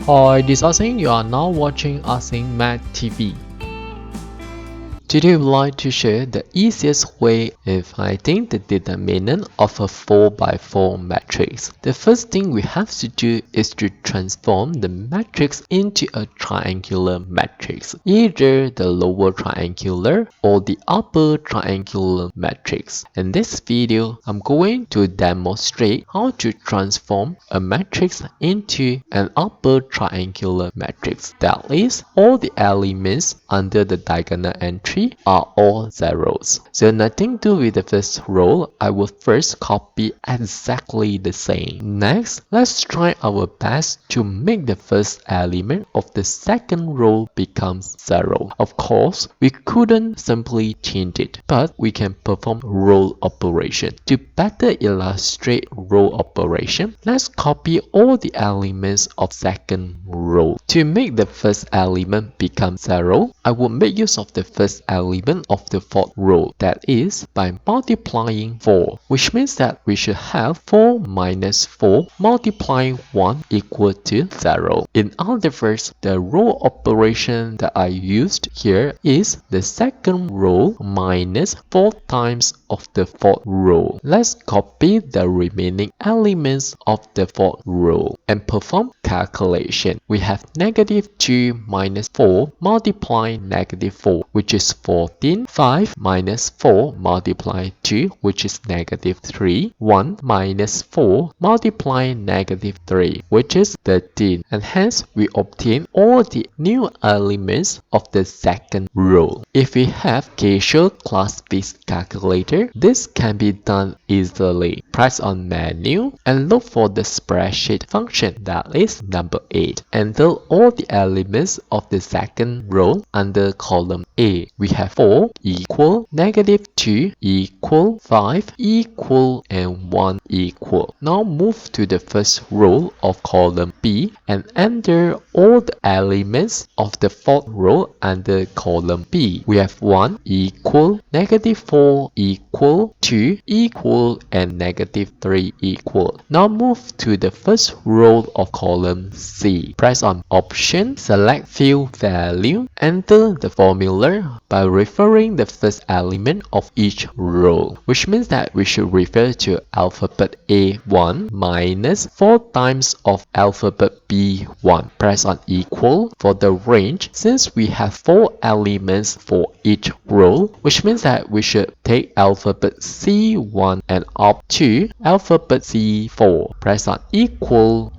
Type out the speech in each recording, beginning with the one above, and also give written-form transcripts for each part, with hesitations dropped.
Hi, this is Asing. You are now watching Asing Math TV. Today I would like to share the easiest way of finding the determinant of a 4 by 4 matrix. The first thing we have to do is to transform the matrix into a triangular matrix, either the lower triangular or the upper triangular matrix. In this video, I'm going to demonstrate how to transform a matrix into an upper triangular matrix. That is, all the elements under the diagonal entry are all zeros. So nothing to do with the first row. I will first copy exactly the same. Next, let's try our best to make the first element of the second row becomes 0. Of course, we couldn't simply change it, but we can perform row operation. To better illustrate row operation, let's copy all the elements of second row. To make the first element become 0, I will make use of the first element of the fourth row, that is by multiplying 4, which means that we should have 4 minus 4 multiplying 1 equal to 0. In other words, the row operation that I used here is the second row minus 4 times of the fourth row. Let's copy the remaining elements of the fourth row and perform calculation. We have negative 2 minus 4 multiplying negative 4, which is 14. 5 minus 4 multiplying 2, which is negative 3. 1 minus 4 multiplying negative 3, which is 13. And hence, we obtain all the new elements of the second row. If we have casual class base calculator, this can be done easily. Press on menu and look for the spreadsheet function, that is number 8. Enter all the elements of the second row under column A. We have 4 equal, negative 2 equal, 5 equal, and 1 equal. Now move to the first row of column B and enter all the elements of the fourth row under column B. We have 1 equal, negative 4 equal, 2 equal, and negative 3 equal. Now move to the first row of column C. Press on Option, select Field Value, enter the formula by referring the first element of each row, which means that we should refer to alphabet A1 minus 4 times of alphabet B1. Press on equal for the range. Since we have 4 elements for each row, which means that we should take alphabet C1 and up to alphabet C4. Press on equal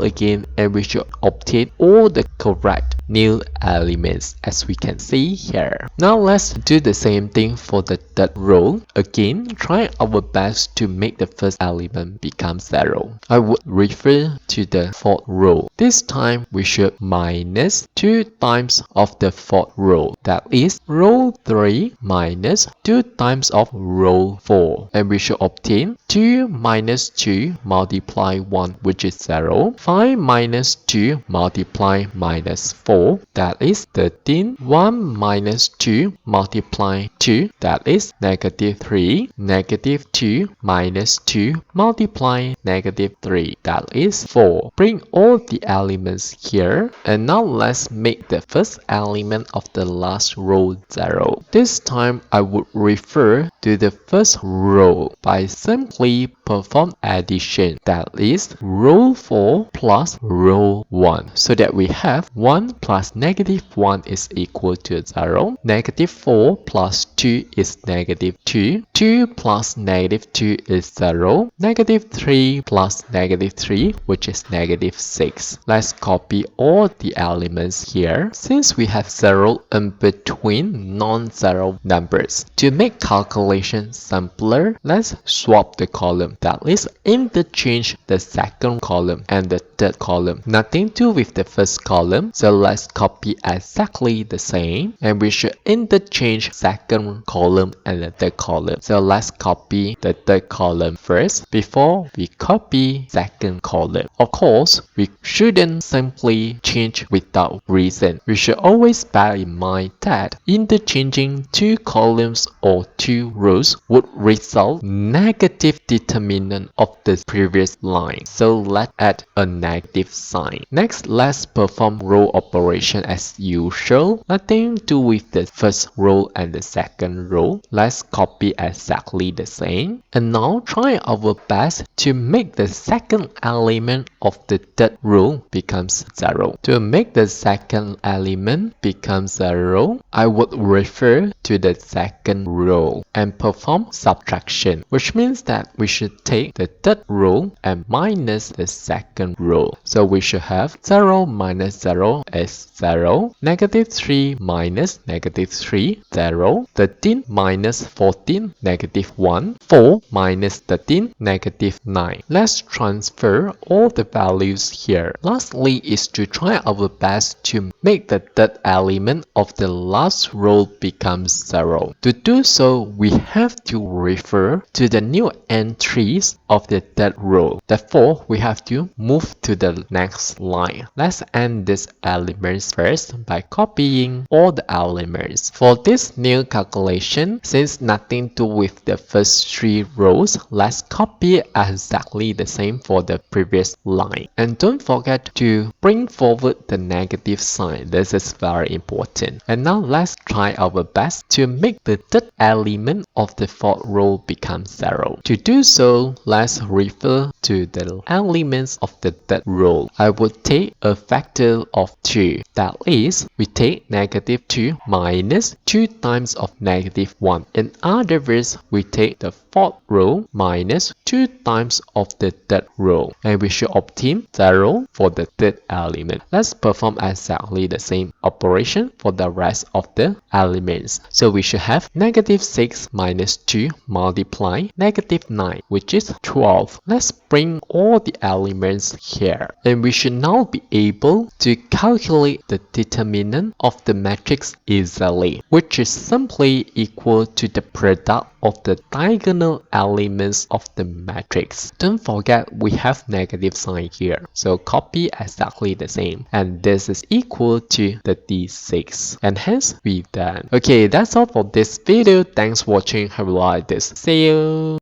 again, and we should obtain all the correct new elements as we can see here. Now let's do the same thing for the third row. Again, try our best to make the first element become 0. I would refer to the fourth row. This time we should minus 2 times of the fourth row, that is row 3 minus 2 times of row 4, and we should obtain 2 minus 2 multiply 1, which is 0. 5 minus 2 multiply minus 4, that is 13. 1 minus 2 multiply 2, that is negative 3. Negative 2 minus 2 multiply negative 3, that is 4. Bring all the elements here, and now let's make the first element of the last row 0. This time I would refer to the first row by simply perform addition, that is row 4 plus row 1, so that we have 1 plus negative 1 is equal to 0. Negative 4 plus 2 is negative 2. 2 plus negative 2 is 0. Negative 3 plus negative 3, which is negative 6. Let's copy all the elements here. Since we have 0 in between non-zero numbers, to make calculation simpler, let's swap the column, that is interchange the second column and the third column. Nothing to do with the first column, so let's copy exactly the same, and we should interchange second column and the third column. So let's copy the third column first before we copy second column. Of course, we shouldn't simply change without reason. We should always bear in mind that interchanging 2 columns or 2 rows would result negative determinant determinant of the previous line. So let's add a negative sign. Next, let's perform row operation as usual. Nothing to do with the first row and the second row. Let's copy exactly the same. And now try our best to make the second element of the third row becomes 0. To make the second element become 0, I would refer to the second row and perform subtraction, which means that we should take the third row and minus the second row. So we should have 0 minus 0 is 0, negative 3 minus negative 3, 0, 13 minus 14, negative 1, 4 minus 13, negative 9. Let's transfer all the values here. Lastly is to try our best to make the third element of the last row become 0. To do so, we have to refer to the new entries of the third row. Therefore, we have to move to the next line. Let's end this elements first by copying all the elements. For this new calculation, since nothing to do with the first 3 rows, let's copy exactly the same for the previous line. And don't forget to bring forward the negative sign. This is very important. And now let's try our best to make the third element of the fourth row become 0. To do so, let's refer to the elements of the third row. I would take a factor of 2. That is, we take negative 2 minus 2 times of negative 1. In other words, we take the fourth row minus 2 times of the third row. And we should obtain 0 for the third element. Let's perform exactly the same operation for the rest of the elements. So we should have negative 6 minus 2 multiply negative 9, which is 12. Let's bring all the elements here. And we should now be able to calculate the determinant of the matrix easily, which is simply equal to the product of the diagonal elements of the matrix. Don't forget we have negative sign here, so copy exactly the same, and this is equal to the d6, and hence we've done. Okay, that's all for this video. Thanks for watching. Have a like this. See you.